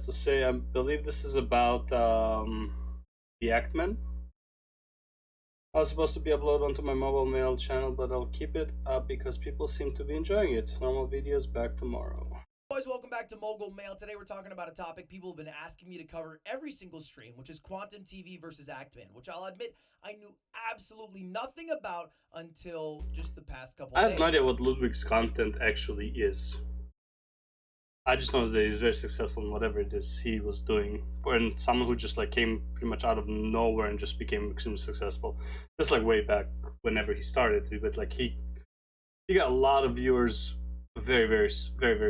to say, I believe this is about the Actman. I was supposed to be uploaded onto my mobile mail channel, but I'll keep it up because people seem to be enjoying it. Normal videos back tomorrow. Boys, welcome back to Mogul Mail. Today we're talking about a topic people have been asking me to cover every single stream, which is Quantum TV versus Actman, which I'll admit I knew absolutely nothing about until just the past couple days. I have no idea what Ludwig's content actually is. I just know that he's very successful in whatever it is he was doing. And someone who just like came pretty much out of nowhere and just became extremely successful. This like way back whenever he started, but like he got a lot of viewers very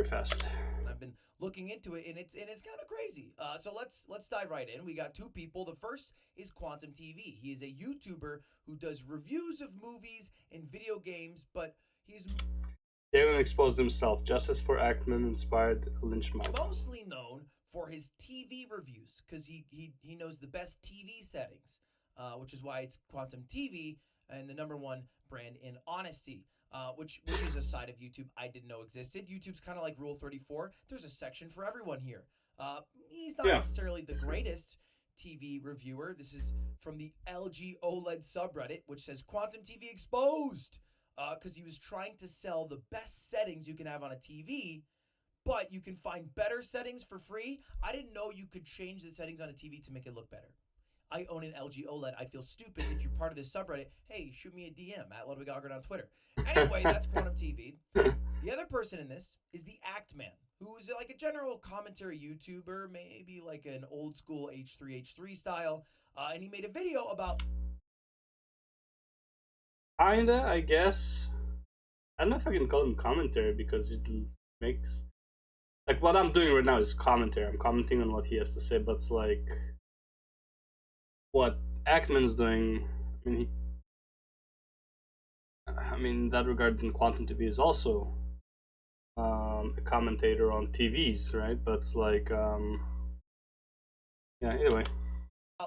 fast. I've been looking into it, and it's kind of crazy. So let's dive right in. We got two people. The first is Quantum TV. He is a YouTuber who does reviews of movies and video games, but he's David exposed himself. Justice for Actman inspired lynch mob. mostly known for his TV reviews because he knows the best TV settings, which is why it's Quantum TV and the #1 brand in honesty. Which is a side of YouTube I didn't know existed. YouTube's kind of like Rule 34. There's a section for everyone here. He's not necessarily the greatest TV reviewer. This is from the LG OLED subreddit, which says Quantum TV exposed, because he was trying to sell the best settings you can have on a TV, but you can find better settings for free. I didn't know you could change the settings on a TV to make it look better. I own an LG OLED. I feel stupid. If you're part of this subreddit, hey, shoot me a DM at Ludwig on Twitter. Anyway, that's Quantum TV. The other person in this is the Actman, who's like a general commentary YouTuber, maybe like an old school H3H3 style. And he made a video about... Kinda, I guess. I don't know if I can call him commentary because it makes... Like, what I'm doing right now is commentary. I'm commenting on what he has to say, but it's like... What Actman's doing, I mean, in that regard, in Quantum TV is also a commentator on TVs, right? But it's like, yeah. Anyway,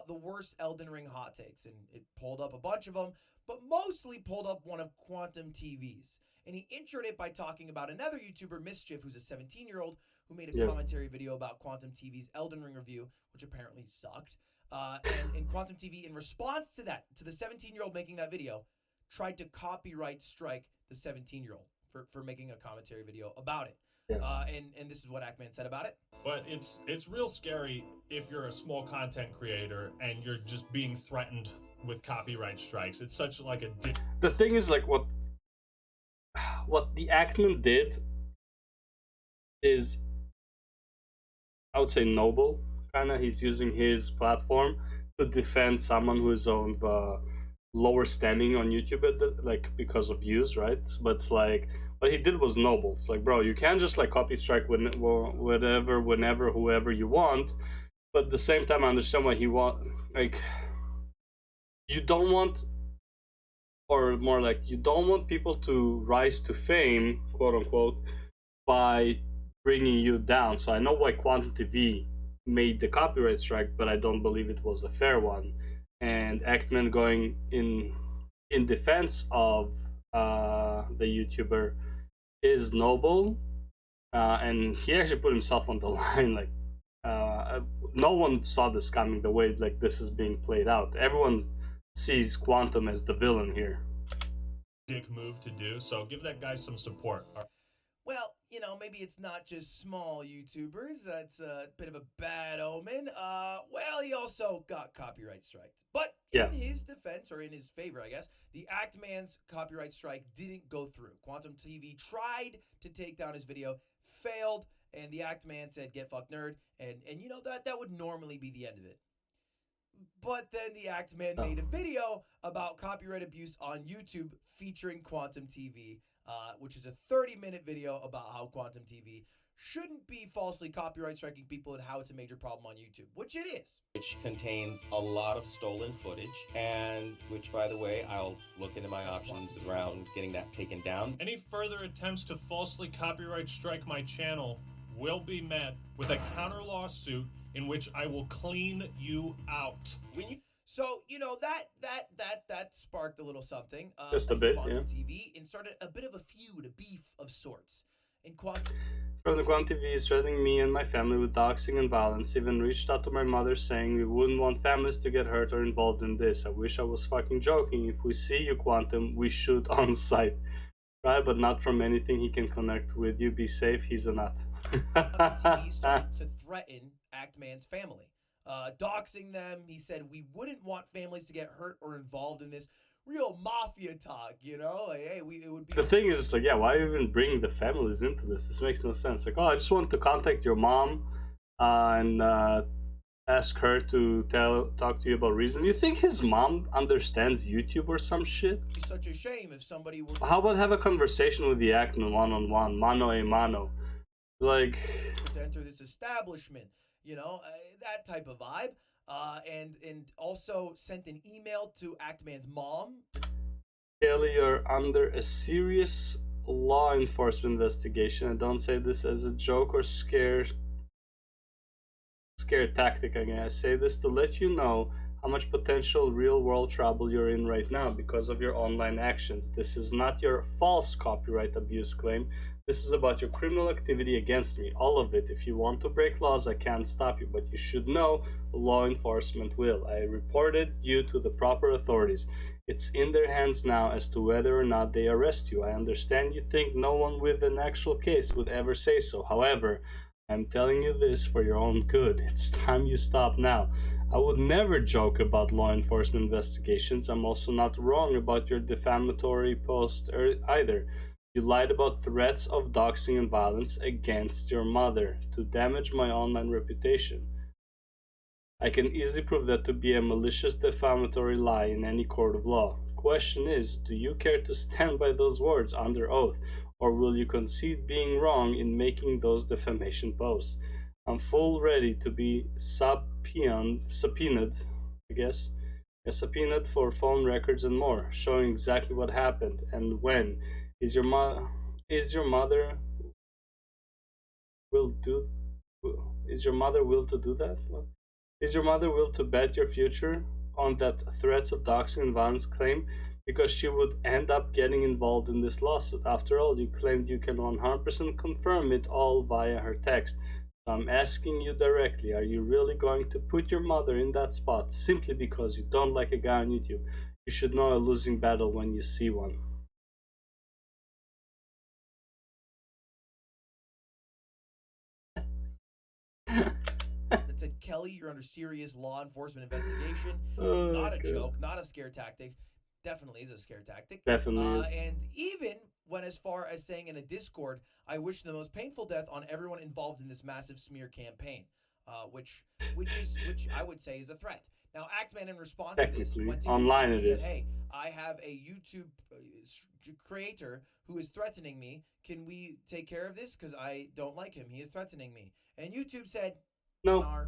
the worst Elden Ring hot takes, and it pulled up a bunch of them, but mostly pulled up one of Quantum TV's. And he introed it by talking about another YouTuber, Mischief, who's a 17-year-old who made a commentary video about Quantum TV's Elden Ring review, which apparently sucked. And Quantum TV, in response to that, to the 17-year-old making that video, tried to copyright strike the 17-year-old for making a commentary video about it. And this is what Actman said about it. But it's real scary if you're a small content creator and you're just being threatened with copyright strikes. It's such like a... The thing is, like, what the Actman did is, I would say, noble. Kinda, he's using his platform to defend someone who is on the lower standing on YouTube, like because of views, right? But it's like what he did was noble. It's like, bro, you can't just like copy strike whatever, whenever, whoever you want. But at the same time, I understand why he like you don't want, or more like you don't want people to rise to fame, quote unquote, by bringing you down. So I know why Quantum TV made the copyright strike, but I don't believe it was a fair one. And Actman going in defense of the YouTuber is noble, and he actually put himself on the line. Like no one saw this coming the way like this is being played out. Everyone sees Quantum as the villain here. Dick move to do, so give that guy some support. Well, you know, maybe it's not just small YouTubers. That's a bit of a bad omen. Well, he also got copyright striked. But in his defense, or in his favor, I guess, the Actman's copyright strike didn't go through. Quantum TV tried to take down his video, failed, and the Actman said, "Get fucked, nerd." And you know, that would normally be the end of it. But then the Actman made a video about copyright abuse on YouTube featuring Quantum TV. Which is a 30-minute video about how Quantum TV shouldn't be falsely copyright striking people and how it's a major problem on YouTube, which it is. Which contains a lot of stolen footage, and which, by the way, I'll look into my options around getting that taken down. Any further attempts to falsely copyright strike my channel will be met with a counter lawsuit in which I will clean you out. So, you know, that sparked a little something. Just a bit, Quantum TV, and started a bit of a feud, a beef of sorts. In Quantum... From the Quant TV is threatening me and my family with doxing and violence. Even reached out to my mother saying we wouldn't want families to get hurt or involved in this. I wish I was fucking joking. If we see you, Quantum, we shoot on sight. Right, but not from anything he can connect with you. Be safe, he's a nut. TV started to threaten Actman's family, doxing them. He said we wouldn't want families to get hurt or involved in this. Real mafia talk, you know? Like, hey, it would be. The thing is, like, yeah, why even bring the families into this? This makes no sense. Like, oh, I just want to contact your mom and ask her to talk to you about reason. You think his mom understands YouTube or some shit? It's such a shame if somebody were. How about have a conversation with the Actman one-on-one, mano a mano? Like, to enter this establishment, you know, that type of vibe. And also sent an email to Actman's mom. Kelly, you're under a serious law enforcement investigation. I don't say this as a joke or scare tactic. I say this to let you know how much potential real-world trouble you're in right now because of your online actions. This is not your false copyright abuse claim. This is about your criminal activity against me. All of it. If you want to break laws, I can't stop you, but you should know law enforcement will. I reported you to the proper authorities. It's in their hands now as to whether or not they arrest you. I understand you think no one with an actual case would ever say so. However, I'm telling you this for your own good. It's time you stop now. I would never joke about law enforcement investigations. I'm also not wrong about your defamatory post either. You lied about threats of doxing and violence against your mother to damage my online reputation. I can easily prove that to be a malicious defamatory lie in any court of law. Question is, do you care to stand by those words under oath, or will you concede being wrong in making those defamation posts? I'm full ready to be subpoenaed, subpoenaed for phone records and more, showing exactly what happened and when. Is your mother will to do that? What? Is your mother will to bet your future on that threats of doxing and violence claim because she would end up getting involved in this lawsuit? After all, you claimed you can 100% confirm it all via her text. So I'm asking you directly, are you really going to put your mother in that spot simply because you don't like a guy on YouTube? You should know a losing battle when you see one. That said, Kelly, you're under serious law enforcement investigation. Not a joke, not a scare tactic. Definitely is a scare tactic. Definitely is. And even went as far as saying in a Discord, I wish the most painful death on everyone involved in this massive smear campaign, which I would say is a threat. Now, Actman, in response to this, went to online YouTube it and said, is. hey, I have a YouTube creator who is threatening me. Can we take care of this? Because I don't like him. He is threatening me. And YouTube said, no.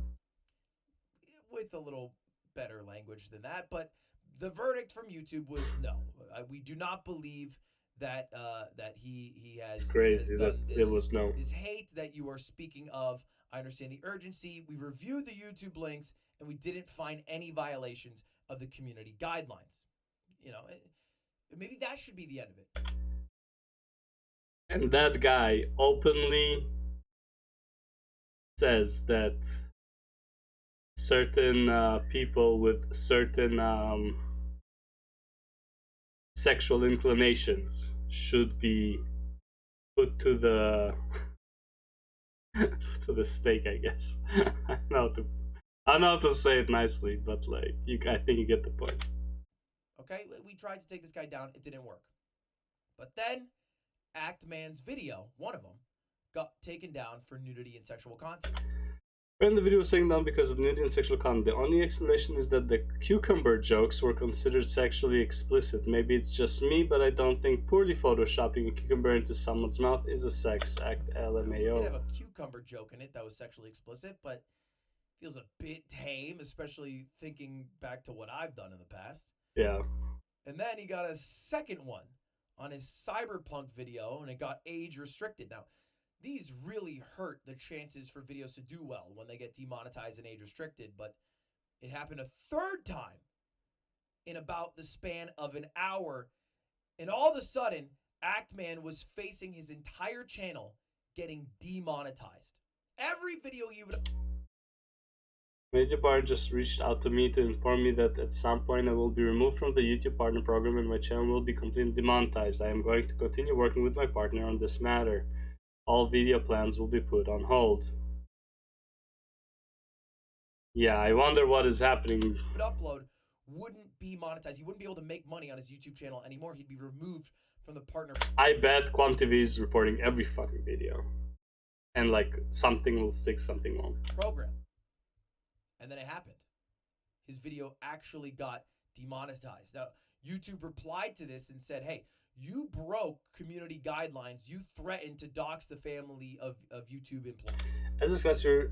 With a little better language than that. But the verdict from YouTube was no. We do not believe that that he has. It's crazy that it was no. This hate that you are speaking of. I understand the urgency. We reviewed the YouTube links and we didn't find any violations of the community guidelines. You know, maybe that should be the end of it. And that guy openly says that certain people with certain sexual inclinations should be put to the to the stake, I guess. I don't know how to say it nicely, but like I think you get the point. Okay, we tried to take this guy down, it didn't work. But then Actman's video, one of them, got taken down for nudity and sexual content. When the video was taken down because of nudity and sexual content, the only explanation is that the cucumber jokes were considered sexually explicit. Maybe it's just me, but I don't think poorly photoshopping a cucumber into someone's mouth is a sex act. LMAO. We did have a cucumber joke in it that was sexually explicit, but feels a bit tame, especially thinking back to what I've done in the past. Yeah. And then he got a second one on his cyberpunk video, and it got age restricted. Now, these really hurt the chances for videos to do well when they get demonetized and age restricted, but it happened a third time in about the span of an hour, and all of a sudden, Actman was facing his entire channel getting demonetized. Every video he would. YouTube partner just reached out to me to inform me that at some point I will be removed from the YouTube partner program and my channel will be completely demonetized. I am going to continue working with my partner on this matter. All video plans will be put on hold. Yeah, I wonder what is happening. Would upload wouldn't be monetized. He wouldn't be able to make money on his YouTube channel anymore. He'd be removed from the partner. I bet QuantTV is reporting every fucking video. And like something will stick, something won't. Program. And then it happened. His video actually got demonetized. Now, YouTube replied to this and said, hey, you broke community guidelines. You threatened to dox the family of YouTube employees. As discussed, your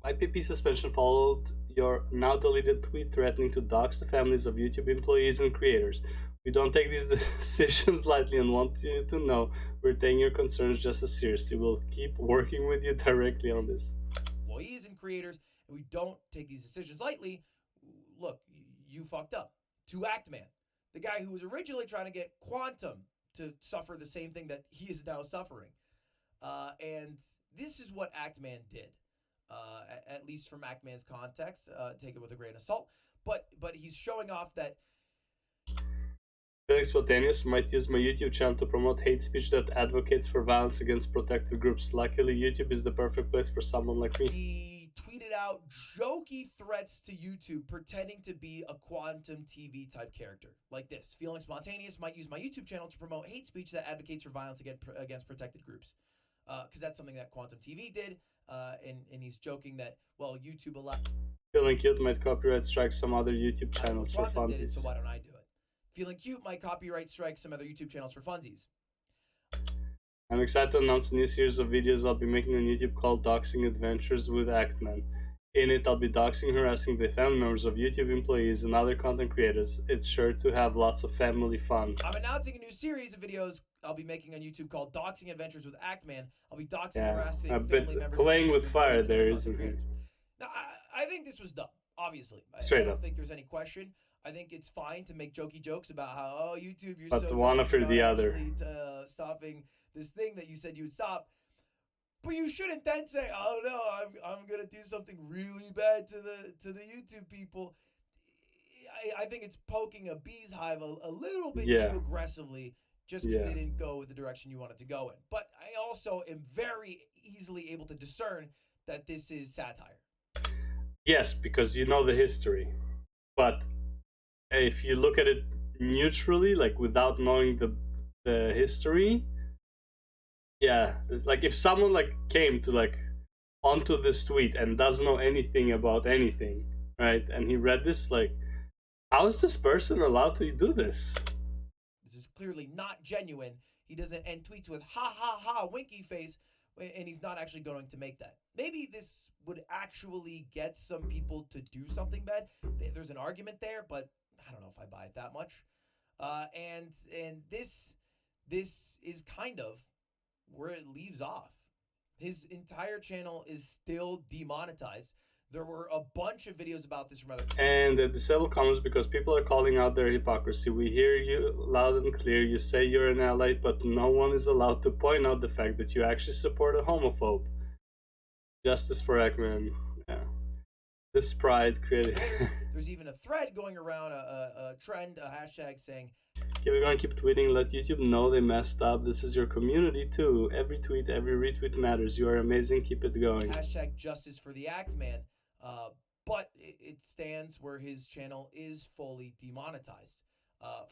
IPP suspension followed your now deleted tweet threatening to dox the families of YouTube employees and creators. We don't take these decisions lightly and want you to know we're taking your concerns just as seriously. We'll keep working with you directly on this. Employees and creators, and we don't take these decisions lightly. Look, you fucked up. To Actman, the guy who was originally trying to get Quantum to suffer the same thing that he is now suffering. And this is what Actman did. At least from Actman's context, take it with a grain of salt. But he's showing off that Feeling spontaneous, might use my YouTube channel to promote hate speech that advocates for violence against protected groups. Luckily, YouTube is the perfect place for someone like me. he tweeted out jokey threats to YouTube, pretending to be a Quantum TV type character. Like this: feeling spontaneous, might use my YouTube channel to promote hate speech that advocates for violence against protected groups. Because that's something that Quantum TV did. And he's joking that, well, YouTube allowed. Feeling cute might copyright strike some other YouTube channels for Quantum did it, funsies. so why don't I do it? Feeling cute might copyright strike some other YouTube channels for funsies. I'm excited to announce a new series of videos I'll be making on YouTube called Doxing Adventures with Actman. In it, I'll be doxing, harassing the family members of YouTube employees and other content creators. It's sure to have lots of family fun. I'm announcing a new series of videos I'll be making on YouTube called Doxing Adventures with Actman. I'll be doxing and harassing a bit family members. playing of with YouTube fire employees and there, other isn't content it? creators. Now, I think this was dumb, obviously. Straight I don't up. think there's any question. I think it's fine to make jokey jokes about how, oh, YouTube, you're But so one dumb after for the not other. actually, stopping this thing that you said you would stop. But you shouldn't then say, "Oh no, I'm gonna do something really bad to the YouTube people." I think it's poking a bee's hive a little bit Yeah. too aggressively, just because Yeah. they didn't go with the direction you wanted to go in. But I also am very easily able to discern that this is satire. Yes, because you know the history. But if you look at it neutrally, like without knowing the history, yeah, it's like if someone like came to like onto this tweet and doesn't know anything about anything, right? And he read this, like, how is this person allowed to do this? This is clearly not genuine. He doesn't end tweets with ha ha ha winky face, and he's not actually going to make that. Maybe this would actually get some people to do something bad. There's an argument there, but I don't know if I buy it that much. And this is kind of where it leaves off. His entire channel is still demonetized. There were a bunch of videos about this from other. And the disable comments because people are calling out their hypocrisy. We hear you loud and clear. You say you're an ally, but no one is allowed to point out the fact that you actually support a homophobe. Justice for Ekman. Yeah. This pride created. There's even a thread going around, a trend, a hashtag saying, Keep it going, keep tweeting, let YouTube know they messed up. This is your community too. Every tweet, every retweet matters. You are amazing, keep it going. hashtag justice for the Actman. But it stands where his channel is fully demonetized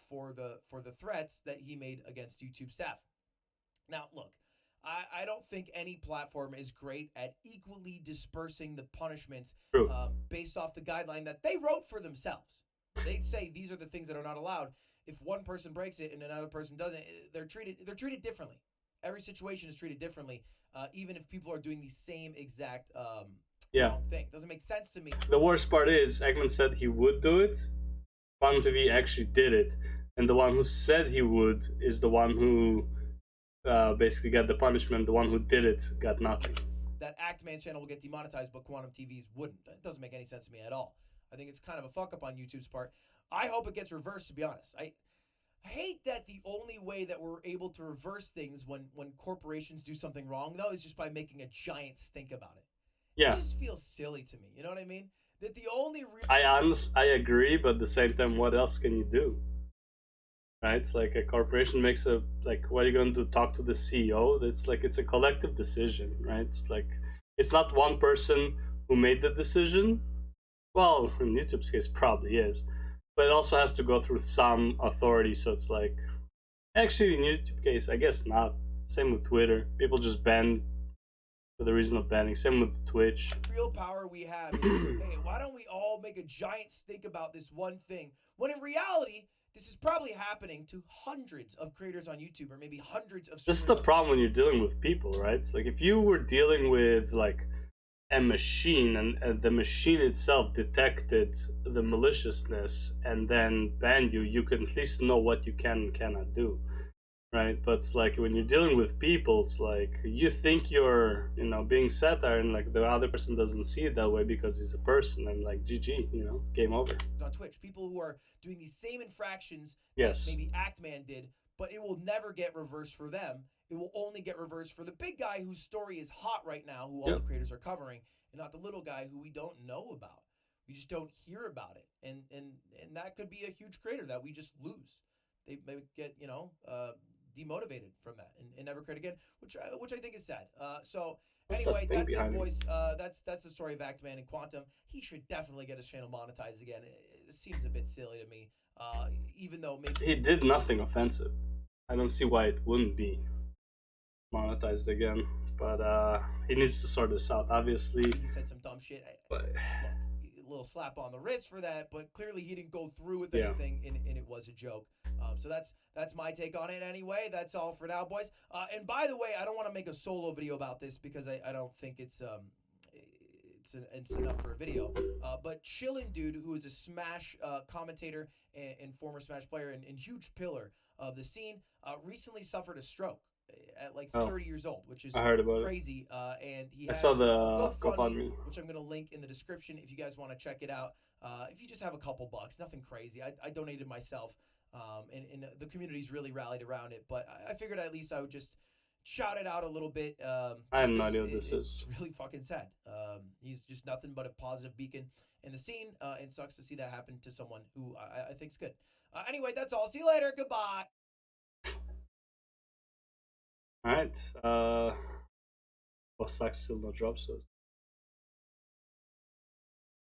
for the threats that he made against YouTube staff. Now, look, I don't think any platform is great at equally dispersing the punishments True. based off the guideline that they wrote for themselves. They say these are the things that are not allowed. If one person breaks it and another person doesn't, they're treated differently. Every situation is treated differently, even if people are doing the same exact wrong thing. Doesn't make sense to me. The worst part is, Eggman said he would do it. Quantum TV actually did it. And the one who said he would is the one who basically got the punishment. The one who did it got nothing. That Actman's channel will get demonetized, but Quantum TV's wouldn't. It doesn't make any sense to me at all. I think it's kind of a fuck up on YouTube's part. I hope it gets reversed, to be honest. I hate that the only way that we're able to reverse things when corporations do something wrong, though, is just by making a giant stink about it. It Yeah, just feels silly to me. You know what I mean? That the only real I agree, but at the same time, what else can you do? Right? It's like a corporation makes a, like, what are you going to talk to the CEO? It's like it's a collective decision, right? It's like it's not one person who made the decision. Well, in YouTube's case, probably is, but it also has to go through some authority. So it's like, actually, in YouTube case, I guess not. Same with Twitter. People just ban for the reason of banning. Same with Twitch. real power we have is, hey, why don't we all make a giant stink about this one thing? When in reality, this is probably happening to hundreds of creators on YouTube, or maybe hundreds of This streamers. is the problem when you're dealing with people, right? It's like if you were dealing with like a machine and the machine itself detected the maliciousness and then banned you, you can at least know what you can and cannot do, right? But it's like when you're dealing with people, it's like you think you're, you know, being satire, and like the other person doesn't see it that way because he's a person, and like GG, you know, game over. On Twitch, people who are doing these same infractions Yes. that maybe Actman did, but it will never get reversed for them. It will only get reversed for the big guy whose story is hot right now, who all Yep. the creators are covering, and not the little guy who we don't know about. We just don't hear about it, and that could be a huge creator that we just lose. They get, you know, demotivated from that and never create again, which I think is sad. So What's the anyway, thing that's it, behind it? boys. That's the story of Actman and Quantum. He should definitely get his channel monetized again. It seems a bit silly to me, even though maybe He did nothing offensive. I don't see why it wouldn't be monetized again. But he needs to sort this out, obviously. he said some dumb shit. But Look, a little slap on the wrist for that, but clearly he didn't go through with Yeah. anything, and it was a joke. So that's my take on it. Anyway, that's all for now, boys. And by the way, I don't want to make a solo video about this because I don't think it's enough for a video. But Chillin' Dude, who is a Smash commentator and former Smash player and huge pillar of the scene, recently suffered a stroke at like 30 years old, which is I heard about it. crazy. And he I has saw the a GoFundMe. which I'm going to link in the description if you guys want to check it out. If you just have a couple bucks, nothing crazy. I donated myself, and the community's really rallied around it. But I figured at least I would just shout it out a little bit. I have just no 'cause idea what this is. It's really fucking sad. He's just nothing but a positive beacon in the scene, and sucks to see that happen to someone who I think's good. Anyway, that's all. See you later. Goodbye. Alright. Well, sucks still no drops. So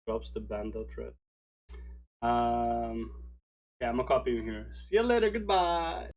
drops the bando thread. Yeah, I'm gonna copy him here. See you later. Goodbye.